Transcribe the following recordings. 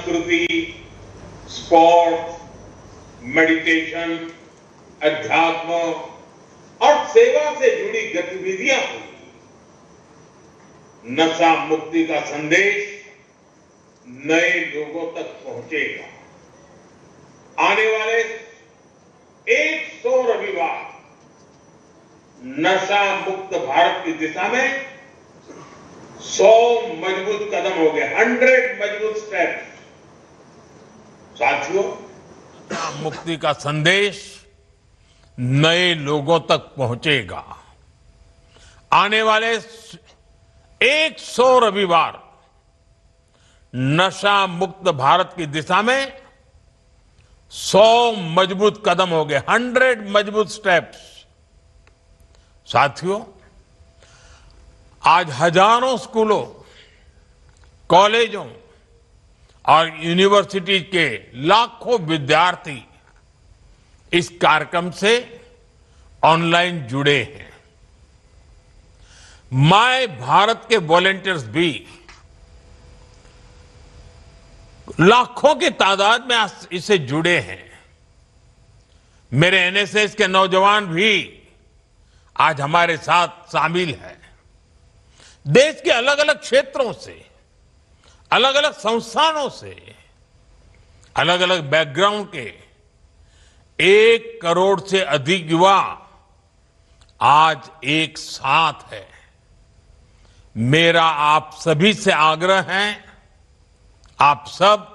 संस्कृति, sports, meditation, अध्यात्म और सेवा से जुड़ी गतिविधियां होंगी। नशा मुक्ति का संदेश नए लोगों तक पहुंचेगा। आने वाले 100 रविवार नशा मुक्त भारत की दिशा में 100 मजबूत कदम हो गए, 100 मजबूत स्टेप्स। साथियों, मुक्ति का संदेश नए लोगों तक पहुंचेगा। आने वाले 100 रविवार नशा मुक्त भारत की दिशा में 100 मजबूत कदम हो गए, 100 मजबूत स्टेप्स। साथियों, आज हजारों स्कूलों, कॉलेजों और यूनिवर्सिटी के लाखों विद्यार्थी इस कार्यक्रम से ऑनलाइन जुड़े हैं। माय भारत के वॉलंटियर्स भी लाखों की तादाद में इससे जुड़े हैं। मेरे एनएसएस के नौजवान भी आज हमारे साथ शामिल हैं। देश के अलग अलग क्षेत्रों से, अलग अलग संस्थानों से, अलग अलग बैकग्राउंड के 1 करोड़ से अधिक युवा आज एक साथ है। मेरा आप सभी से आग्रह है, आप सब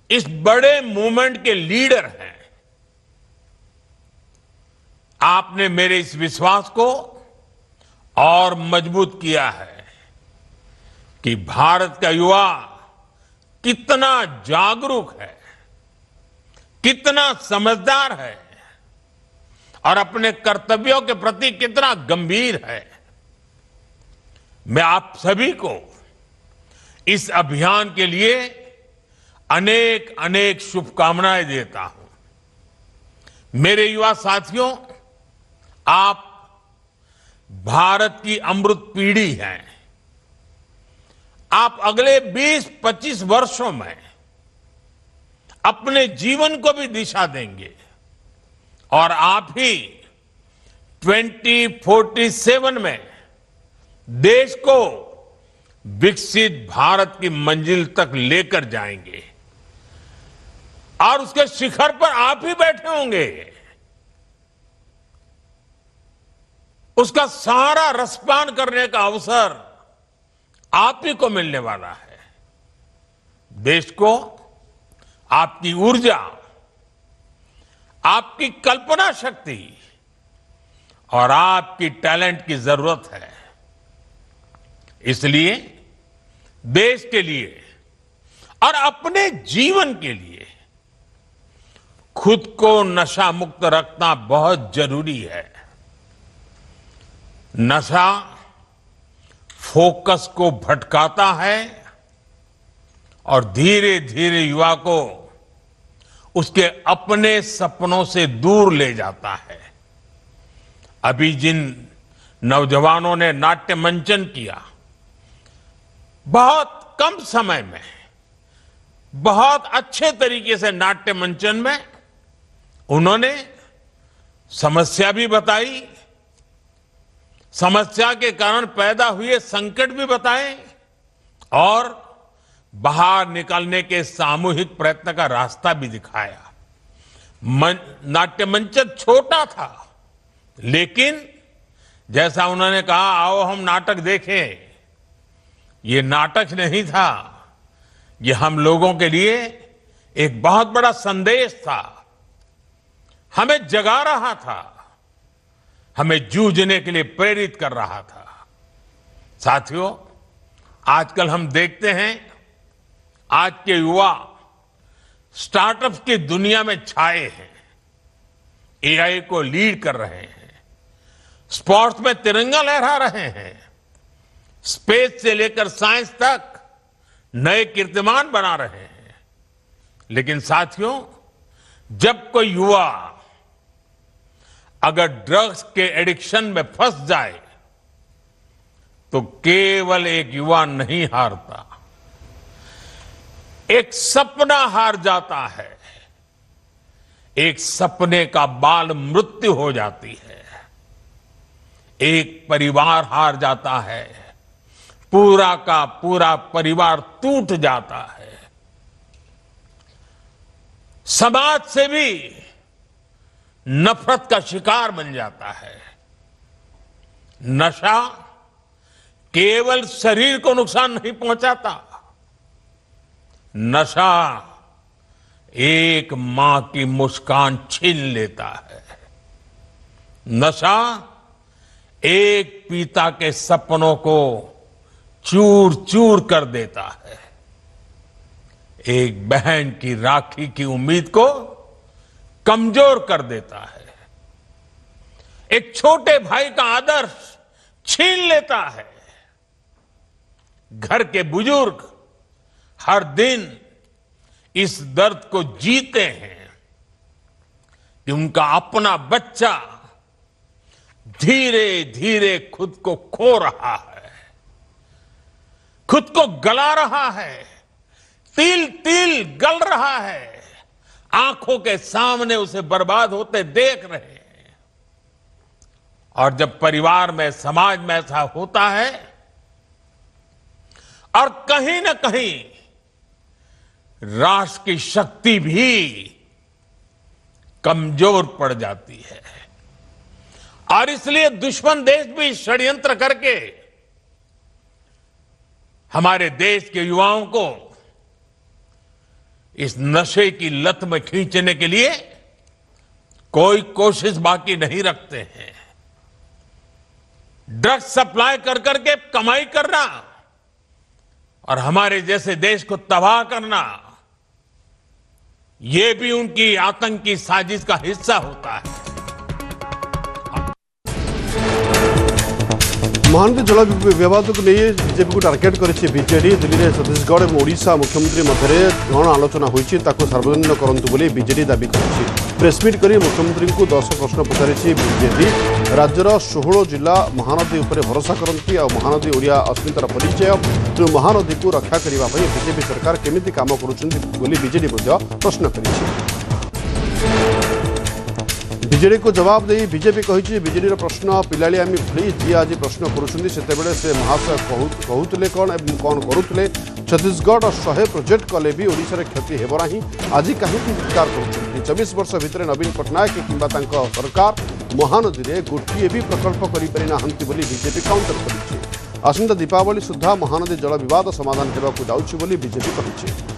इस बड़े मूवमेंट के लीडर हैं। आपने मेरे इस विश्वास को और मजबूत किया है कि भारत का युवा कितना जागरूक है, कितना समझदार है और अपने कर्तव्यों के प्रति कितना गंभीर है। मैं आप सभी को इस अभियान के लिए अनेक अनेक शुभकामनाएं देता हूं। मेरे युवा साथियों, आप भारत की अमृत पीढ़ी हैं। आप अगले 20-25 वर्षों में अपने जीवन को भी दिशा देंगे और आप ही 2047 में देश को विकसित भारत की मंजिल तक लेकर जाएंगे और उसके शिखर पर आप ही बैठे होंगे। उसका सारा रसपान करने का अवसर आप ही को मिलने वाला है। देश को आपकी ऊर्जा, आपकी कल्पना शक्ति और आपकी टैलेंट की जरूरत है। इसलिए देश के लिए और अपने जीवन के लिए खुद को नशा मुक्त रखना बहुत जरूरी है। नशा फोकस को भटकाता है और धीरे धीरे युवा को उसके अपने सपनों से दूर ले जाता है। अभी जिन नौजवानों ने नाट्य मंचन किया, बहुत कम समय में बहुत अच्छे तरीके से नाट्य मंचन में उन्होंने समस्या भी बताई, समस्या के कारण पैदा हुए संकट भी बताए और बाहर निकलने के सामूहिक प्रयत्न का रास्ता भी दिखाया। नाट्य मंचन छोटा था, लेकिन जैसा उन्होंने कहा, आओ हम नाटक देखें, ये नाटक नहीं था, ये हम लोगों के लिए एक बहुत बड़ा संदेश था। हमें जगा रहा था, हमें जूझने के लिए प्रेरित कर रहा था। साथियों, आजकल हम देखते हैं आज के युवा स्टार्टअप्स की दुनिया में छाए हैं, एआई को लीड कर रहे हैं, स्पोर्ट्स में तिरंगा लहरा रहे हैं, स्पेस से लेकर साइंस तक नए कीर्तिमान बना रहे हैं। लेकिन साथियों, जब कोई युवा अगर ड्रग्स के एडिक्शन में फंस जाए तो केवल एक युवा नहीं हारता, एक सपना हार जाता है, एक सपने का बाल मृत्यु हो जाती है, एक परिवार हार जाता है, पूरा का पूरा परिवार टूट जाता है। समाज से भी नफरत का शिकार बन जाता है। नशा केवल शरीर को नुकसान नहीं पहुंचाता, नशा एक मां की मुस्कान छीन लेता है। नशा एक पिता के सपनों को चूर चूर कर देता है। एक बहन की राखी की उम्मीद को कमजोर कर देता है। एक छोटे भाई का आदर्श छीन लेता है। घर के बुजुर्ग हर दिन इस दर्द को जीते हैं कि उनका अपना बच्चा धीरे धीरे खुद को खो रहा है, खुद को गला रहा है, तिल तिल गल रहा है, आंखों के सामने उसे बर्बाद होते देख रहे हैं। और जब परिवार में, समाज में ऐसा होता है और कहीं ना कहीं राष्ट्र की शक्ति भी कमजोर पड़ जाती है। और इसलिए दुश्मन देश भी षड्यंत्र करके हमारे देश के युवाओं को इस नशे की लत में खींचने के लिए कोई कोशिश बाकी नहीं रखते हैं। ड्रग्स सप्लाई कर करके कमाई करना और हमारे जैसे देश को तबाह करना, ये भी उनकी आतंकी साजिश का हिस्सा होता है। महानदी जल विवाद को नहीं बीजेपी को टार्गेट करिछि बीजेडी। दिल्ली में छत्तीसगढ़ और ओडिशा मुख्यमंत्री मध्य कौन आलोचना होइछि ताको सार्वजनिक करंतु बोली बीजेडी दाबी करिछि। प्रेसमिट करी मुख्यमंत्री को 10 प्रश्न पचारिछि बीजेडी। राज्यर 16 जिला महानदी उपर भरोसा करती और महानदी ओडिया अस्मितार परिचय, तेणु महानदी को रक्षा करने बीजेपी सरकार केमिति काम करुछन्ति बोली बीजेडी प्रश्न करिछि। बीजेडी को जवाब दे बीजेपी कही बीजेडी प्रश्न पिलालियामी भली जी आज प्रश्न करुँचे से महाशय कहते कौन कौन करुले। छत्तीसगढ़ 100 प्रोजेक्ट कले भी ओडिशा रे क्षति हेब नाही, आज कहीं विचार कर 24 वर्ष भितर नवीन पट्टनायक किंबा तांको सरकार महानदी में गोटे भी प्रकल्प करि नाहंती बोली बीजेपी काउंटर करिछि। आसंता दीपावली सुधा महानदी जल विवाद समाधान हेबाकु जाउछि बोली बीजेपी कहिछि।